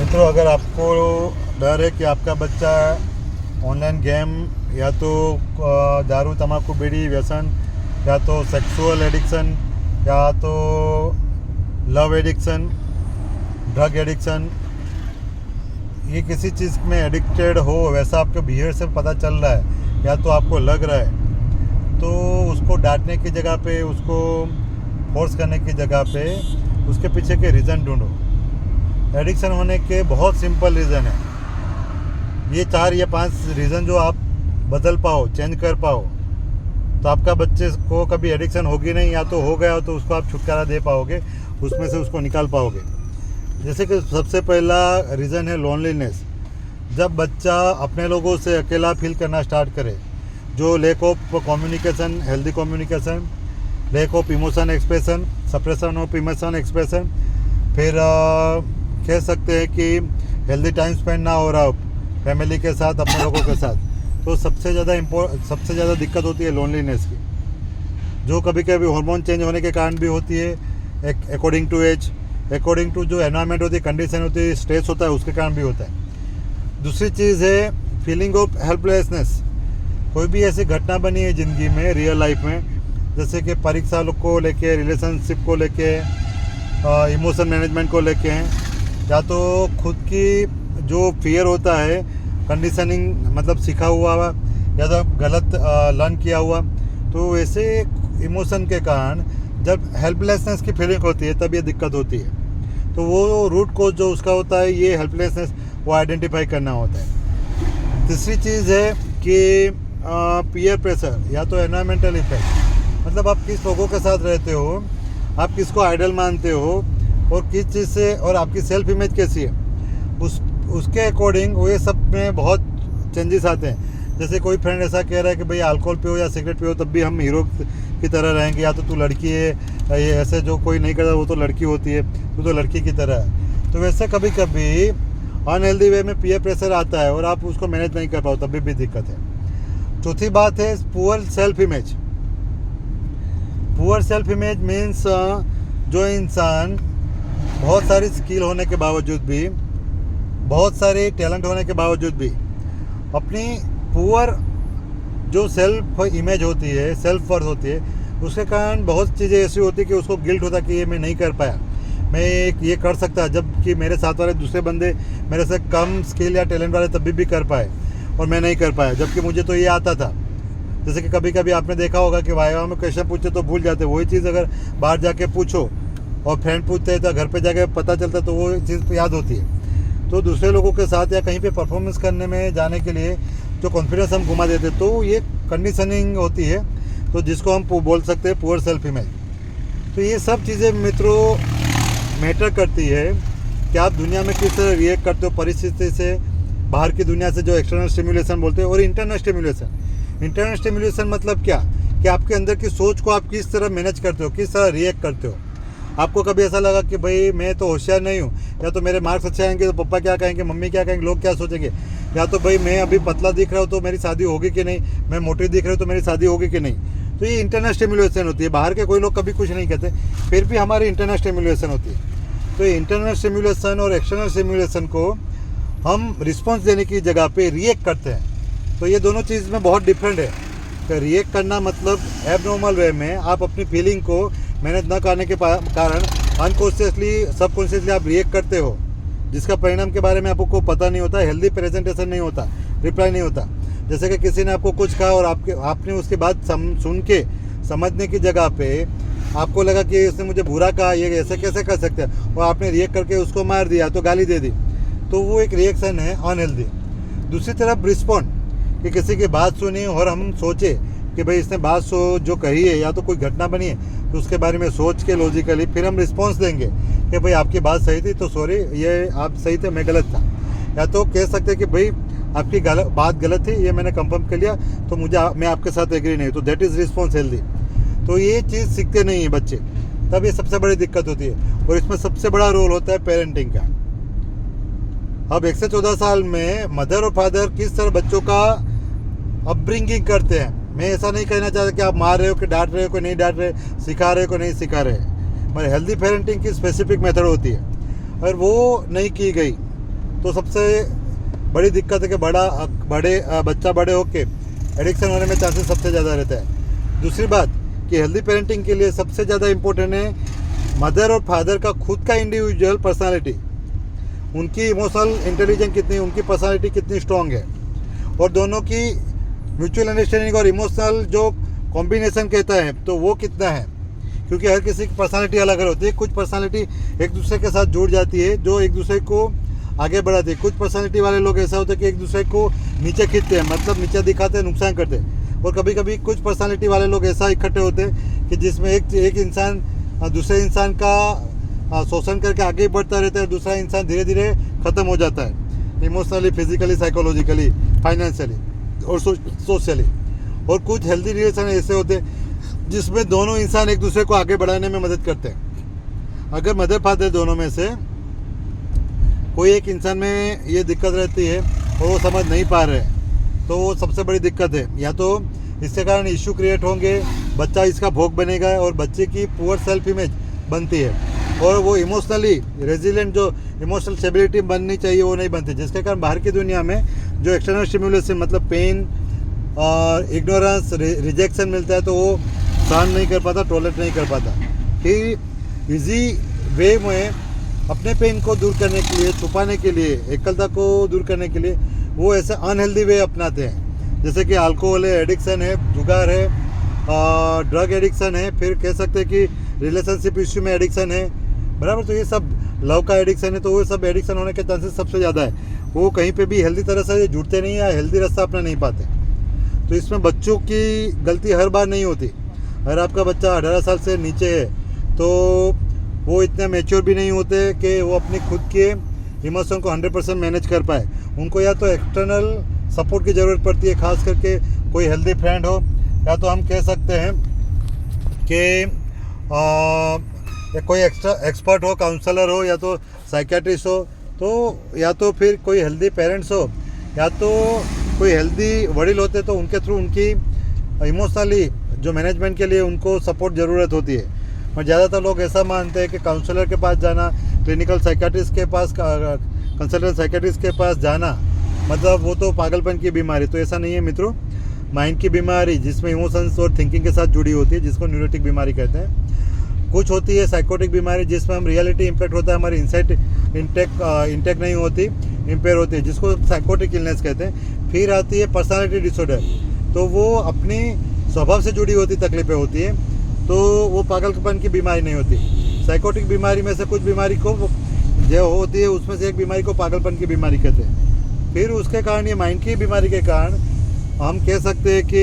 मित्रों, अगर आपको डर है कि आपका बच्चा ऑनलाइन गेम या तो दारू तंबाकू बीड़ी व्यसन या तो सेक्सुअल एडिक्शन या तो लव एडिक्शन ड्रग एडिक्शन ये किसी चीज़ में एडिक्टेड हो, वैसा आपके बिहेवियर से पता चल रहा है या तो आपको लग रहा है, तो उसको डांटने की जगह पे, उसको फोर्स करने की जगह पे उसके पीछे के रीज़न ढूंढो। एडिक्शन होने के बहुत सिंपल रीज़न है, ये 4 या 5 रीज़न जो आप बदल पाओ, चेंज कर पाओ, तो आपका बच्चे को कभी एडिक्शन होगी नहीं, या तो हो गया हो तो उसको आप छुटकारा दे पाओगे, उसमें से उसको निकाल पाओगे। जैसे कि सबसे पहला रीज़न है लोनलीनेस। जब बच्चा अपने लोगों से अकेला फील करना स्टार्ट करे, जो lack of communication, healthy communication, lack of emotion expression, suppression of emotion expression, फिर कह सकते हैं कि हेल्दी टाइम स्पेंड ना हो रहा हो फैमिली के साथ, अपने लोगों के साथ, तो सबसे ज़्यादा दिक्कत होती है लोनलीनेस की, जो कभी कभी हार्मोन चेंज होने के कारण भी होती है, according to age, according to जो एनवायरनमेंट होती है, कंडीशन होती है, स्ट्रेस होता है, उसके कारण भी होता है। दूसरी चीज़ है फीलिंग ऑफ हेल्पलेसनेस। कोई भी ऐसी घटना बनी है ज़िंदगी में, रियल लाइफ में, जैसे कि परीक्षा को लेके, रिलेशनशिप को लेके, इमोशन मैनेजमेंट को लेके, या तो खुद की जो फियर होता है, कंडीशनिंग मतलब सीखा हुआ या तो गलत लर्न किया हुआ, तो वैसे इमोशन के कारण जब हेल्पलेसनेस की फीलिंग होती है तब ये दिक्कत होती है। तो वो रूट कोज जो उसका होता है, ये हेल्पलेसनेस वो आइडेंटिफाई करना होता है। तीसरी चीज़ है कि पीयर प्रेशर या तो एनवायरमेंटल इफेक्ट, मतलब आप किस लोगों के साथ रहते हो, आप किसको आइडल मानते हो और किस चीज़ से, और आपकी सेल्फ इमेज कैसी है, उसके अकॉर्डिंग वो ये सब में बहुत चेंजेस आते हैं। जैसे कोई फ्रेंड ऐसा कह रहा है कि भाई अल्कोहल पियो या सिगरेट पियो तब भी हम हीरो की तरह रहेंगे, या तो तू लड़की है, ये ऐसे जो कोई नहीं करता वो तो लड़की होती है, तू तो लड़की की तरह है। तो वैसे कभी कभी अनहेल्दी वे में पीयर प्रेशर आता है और आप उसको मैनेज नहीं कर पाओ, तब भी दिक्कत है। चौथी बात है poor self image. Poor self image means जो इंसान बहुत सारी स्किल होने के बावजूद भी, बहुत सारे टैलेंट होने के बावजूद भी अपनी पुअर जो सेल्फ इमेज होती है, सेल्फ वर्थ होती है, उसके कारण बहुत चीज़ें ऐसी होती है कि उसको गिल्ट होता है कि ये मैं नहीं कर पाया, मैं ये कर सकता, जबकि मेरे साथ वाले दूसरे बंदे मेरे से कम स्किल या टैलेंट वाले तब भी कर पाए और मैं नहीं कर पाया, जबकि मुझे तो ये आता था। जैसे कि कभी कभी आपने देखा होगा कि वाइवा में क्वेश्चन पूछे तो भूल जाते, वही चीज़ अगर बाहर जाके पूछो और फ्रेंड पूछते हैं तो घर पे जाके पता चलता, तो वो चीज़ याद होती है। तो दूसरे लोगों के साथ या कहीं पे परफॉर्मेंस करने में जाने के लिए जो कॉन्फिडेंस हम घुमा देते, तो ये कंडीशनिंग होती है, तो जिसको हम बोल सकते हैं पुअर सेल्फ इमेज। तो ये सब चीज़ें मित्रों मैटर करती है कि आप दुनिया में किस तरह रिएक्ट करते हो परिस्थिति से, बाहर की दुनिया से, जो एक्सटर्नल स्टिमुलेशन बोलते हैं, और इंटरनल स्टिमुलेशन। इंटरनल स्टिमुलेशन मतलब क्या, कि आपके अंदर की सोच को आप किस तरह मैनेज करते हो, किस तरह रिएक्ट करते हो। आपको कभी ऐसा लगा कि भाई मैं तो होशियार नहीं हूँ, या तो मेरे मार्क्स अच्छे आएंगे तो पापा क्या कहेंगे, मम्मी क्या कहेंगे, लोग क्या सोचेंगे, या तो भाई मैं अभी पतला दिख रहा हूँ तो मेरी शादी होगी कि नहीं, मैं मोटी दिख रहा हूँ तो मेरी शादी होगी कि नहीं। तो ये इंटरनल स्टिमुलेशन होती है। बाहर के कोई लोग कभी कुछ नहीं कहते, फिर भी हमारी इंटरनल स्टिमुलेशन होती है। तो इंटरनल स्टिमुलेशन और एक्सटर्नल स्टिमुलेशन को हम रिस्पॉन्स देने की जगह पे रिएक्ट करते हैं। तो ये दोनों चीज़ में बहुत डिफरेंट है। तो रिएक्ट करना मतलब एबनॉर्मल वे में आप अपनी फीलिंग को मैनेज न करने के कारण अनकॉन्शियसली, सबकॉन्शियसली आप रिएक्ट करते हो, जिसका परिणाम के बारे में आपको पता नहीं होता, हेल्दी प्रेजेंटेशन नहीं होता, रिप्लाई नहीं होता। जैसे कि किसी ने आपको कुछ कहा और आपने उसके बाद सुन के समझने की जगह पे आपको लगा कि उसने मुझे बुरा कहा, ये ऐसे कैसे कर सकते हैं, और आपने रिएक्ट करके उसको मार दिया, तो गाली दे दी, तो वो एक रिएक्शन है अनहेल्दी। दूसरी तरफ रिस्पॉन्ड, कि किसी की बात सुनी और हम सोचे कि भाई इसने बात जो कही है, या तो कोई घटना बनी है तो उसके बारे में सोच के लॉजिकली फिर हम रिस्पॉन्स देंगे कि भाई आपकी बात सही थी, तो सॉरी, ये आप सही थे, मैं गलत था। या तो कह सकते हैं कि भाई आपकी बात गलत थी, ये मैंने कंफर्म कर लिया, तो मैं आपके साथ एग्री नहीं, तो दैट इज़ रिस्पॉन्स हेल्दी। तो ये चीज़ सीखते नहीं है बच्चे, तब ये सबसे बड़ी दिक्कत होती है। और इसमें सबसे बड़ा रोल होता है पेरेंटिंग का। अब 1 से 14 साल में मदर और फादर किस तरह बच्चों का अपब्रिंगिंग करते हैं। मैं ऐसा नहीं कहना चाहता कि आप मार रहे हो, कि डांट रहे हो, कि नहीं डांट रहे, सिखा रहे हो, कि नहीं सिखा रहे, मगर हेल्दी पेरेंटिंग की स्पेसिफिक मेथड होती है, अगर वो नहीं की गई तो सबसे बड़ी दिक्कत है कि बच्चा बड़े होके एडिक्शन होने में चांसेस सबसे ज़्यादा रहता है। दूसरी बात कि हेल्दी पेरेंटिंग के लिए सबसे ज़्यादा इम्पोर्टेंट है मदर और फादर का खुद का इंडिविजुअल पर्सनालिटी, उनकी इमोशनल इंटेलिजेंस कितनी, उनकी पर्सनालिटी कितनी स्ट्रांग है, और दोनों की म्यूचुअल अंडरस्टैंडिंग और इमोशनल जो कॉम्बिनेशन कहता है तो वो कितना है। क्योंकि हर किसी की पर्सनालिटी अलग अलग होती है। कुछ पर्सनालिटी एक दूसरे के साथ जुड़ जाती है जो एक दूसरे को आगे बढ़ाते हैं। कुछ पर्सनालिटी वाले लोग ऐसा होता है कि एक दूसरे को नीचे खींचते हैं, मतलब नीचे दिखाते हैं, नुकसान करते हैं। और कभी कभी कुछ पर्सनालिटी वाले लोग ऐसा इकट्ठे होते हैं कि जिसमें एक इंसान दूसरे इंसान का शोषण करके आगे बढ़ता रहता है, दूसरा इंसान धीरे धीरे ख़त्म हो जाता है इमोशनली, फिजिकली, साइकोलॉजिकली, फाइनेंशियली और सोशली। और कुछ हेल्दी रिलेशन ऐसे होते हैं जिसमें दोनों इंसान एक दूसरे को आगे बढ़ाने में मदद करते हैं। अगर मदर फादर दोनों में से कोई एक इंसान में ये दिक्कत रहती है और वो समझ नहीं पा रहे तो वो सबसे बड़ी दिक्कत है। या तो इसके कारण इशू क्रिएट होंगे, बच्चा इसका भोग बनेगा और बच्चे की पुअर सेल्फ इमेज बनती है और वो इमोशनली रेजिलेंट जो इमोशनल स्टेबिलिटी बननी चाहिए वो नहीं बनती, जिसके कारण बाहर की दुनिया में जो एक्सटर्नल स्टिमुलेशन मतलब पेन और इग्नोरेंस, रिजेक्शन मिलता है तो वो सहन नहीं कर पाता, टॉलरेट नहीं कर पाता। फिर इजी वे में अपने पेन को दूर करने के लिए, छुपाने के लिए, एकलता को दूर करने के लिए वो ऐसे अनहेल्दी वे अपनाते हैं, जैसे कि अल्कोहल है, एडिक्शन है, जुगार है, ड्रग एडिक्शन है, फिर कह सकते हैं कि रिलेशनशिप इश्यू में एडिक्शन है, बराबर। तो ये सब लव का एडिक्शन है, तो वो सब एडिक्शन होने के चांसेस सबसे ज़्यादा है। वो कहीं पे भी हेल्दी तरह से जुड़ते नहीं या हेल्दी रास्ता अपना नहीं पाते। तो इसमें बच्चों की गलती हर बार नहीं होती। अगर आपका बच्चा 18 साल से नीचे है तो वो इतने मैच्योर भी नहीं होते कि वो अपनी खुद के इमोशन को 100% मैनेज कर पाए। उनको या तो एक्सटर्नल सपोर्ट की ज़रूरत पड़ती है, खास करके कोई हेल्दी फ्रेंड हो, या तो हम कह सकते हैं कि कोई एक्स्ट्रा एक्सपर्ट हो, काउंसलर हो, या तो साइकियाट्रिस्ट हो, तो या तो फिर कोई हेल्दी पेरेंट्स हो, या तो कोई हेल्दी वडील होते तो उनके थ्रू उनकी इमोशनली जो मैनेजमेंट के लिए उनको सपोर्ट ज़रूरत होती है। और ज़्यादातर लोग ऐसा मानते हैं कि काउंसलर के पास जाना, क्लिनिकल साइकियाट्रिस्ट के पास, कंसल्टेंट साइकियाट्रिस्ट के पास जाना मतलब वो तो पागलपन की बीमारी। तो ऐसा नहीं है मित्रों। माइंड की बीमारी जिसमें इमोशंस और थिंकिंग के साथ जुड़ी होती है, जिसको न्यूरोटिक बीमारी कहते हैं। कुछ होती है साइकोटिक बीमारी जिसमें हम रियलिटी इम्पैक्ट होता है, हमारी इंसाइट इंटेक नहीं होती, इम्पेयर होती है, जिसको साइकोटिक इलनेस कहते हैं। फिर आती है पर्सनालिटी डिसऑर्डर, तो वो अपनी स्वभाव से जुड़ी होती तकलीफें होती है, तो वो पागलपन की बीमारी नहीं होती। साइकोटिक बीमारी में से कुछ बीमारी को जो होती है उसमें से एक बीमारी को पागलपन की बीमारी कहते हैं। फिर उसके कारण, ये माइंड की बीमारी के कारण हम कह सकते हैं कि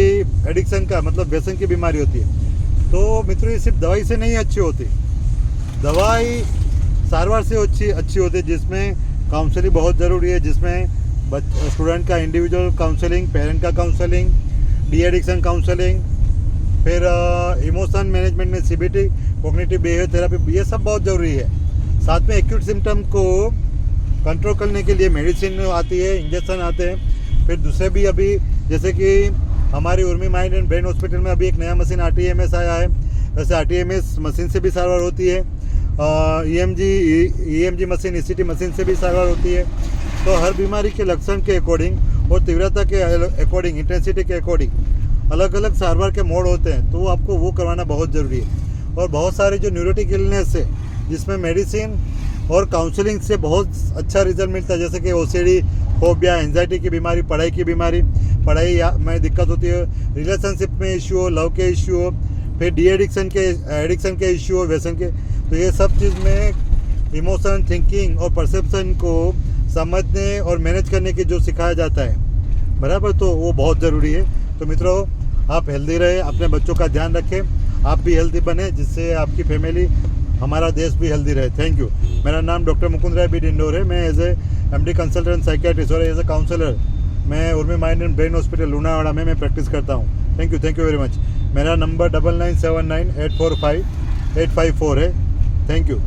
एडिक्शन का मतलब व्यसन की बीमारी होती है। तो मित्रों ये सिर्फ दवाई से नहीं अच्छी होती, दवाई सारवार से अच्छी होती है, जिसमें काउंसलिंग बहुत ज़रूरी है, जिसमें स्टूडेंट का इंडिविजुअल काउंसलिंग, पेरेंट का काउंसलिंग, डी एडिक्शन काउंसलिंग, फिर इमोशन मैनेजमेंट में CBT, कॉग्निटिव बिहेवियर थेरेपी, ये सब बहुत ज़रूरी है। साथ में एक्यूट सिम्टम को कंट्रोल करने के लिए मेडिसिन आती है, इंजेक्शन आते हैं। फिर दूसरे भी अभी जैसे कि हमारी Urmi mind and brain hospital में अभी एक नया मशीन RTMS आया है, वैसे RTMS मशीन से भी सारवार होती है, EMG मशीन, ECT मशीन से भी सारवार होती है। तो हर बीमारी के लक्षण के अकॉर्डिंग और तीव्रता के अकॉर्डिंग, इंटेंसिटी के अकॉर्डिंग अलग अलग सारवार के मोड होते हैं, तो आपको वो करवाना बहुत ज़रूरी है। और बहुत सारे जो न्यूरोटिक इलनेस है जिसमें मेडिसिन और काउंसलिंग से बहुत अच्छा रिजल्ट मिलता है, जैसे कि OCD, फोबिया, एंजाइटी की बीमारी, पढ़ाई की बीमारी, पढ़ाई में दिक्कत होती है, रिलेशनशिप में इश्यू हो, लव के इश्यू हो, फिर डी एडिक्शन के इश्यू हो, व्यसन के। तो ये सब चीज़ में इमोशन, थिंकिंग और परसेप्शन को समझने और मैनेज करने की जो सिखाया जाता है, बराबर, तो वो बहुत ज़रूरी है। तो मित्रों आप हेल्दी रहे, अपने बच्चों का ध्यान रखें, आप भी हेल्दी बने, जिससे आपकी फैमिली, हमारा देश भी हेल्दी रहे। Thank you. मेरा नाम डॉक्टर मुकुंद राय बी डिंडोर है। मैं as a MD consultant psychiatrist और एज ए काउंसलर मैं Urmi mind and brain hospital Lunawada में मैं प्रैक्टिस करता हूँ। Thank you very much. मेरा नंबर 9979845854 है। Thank you.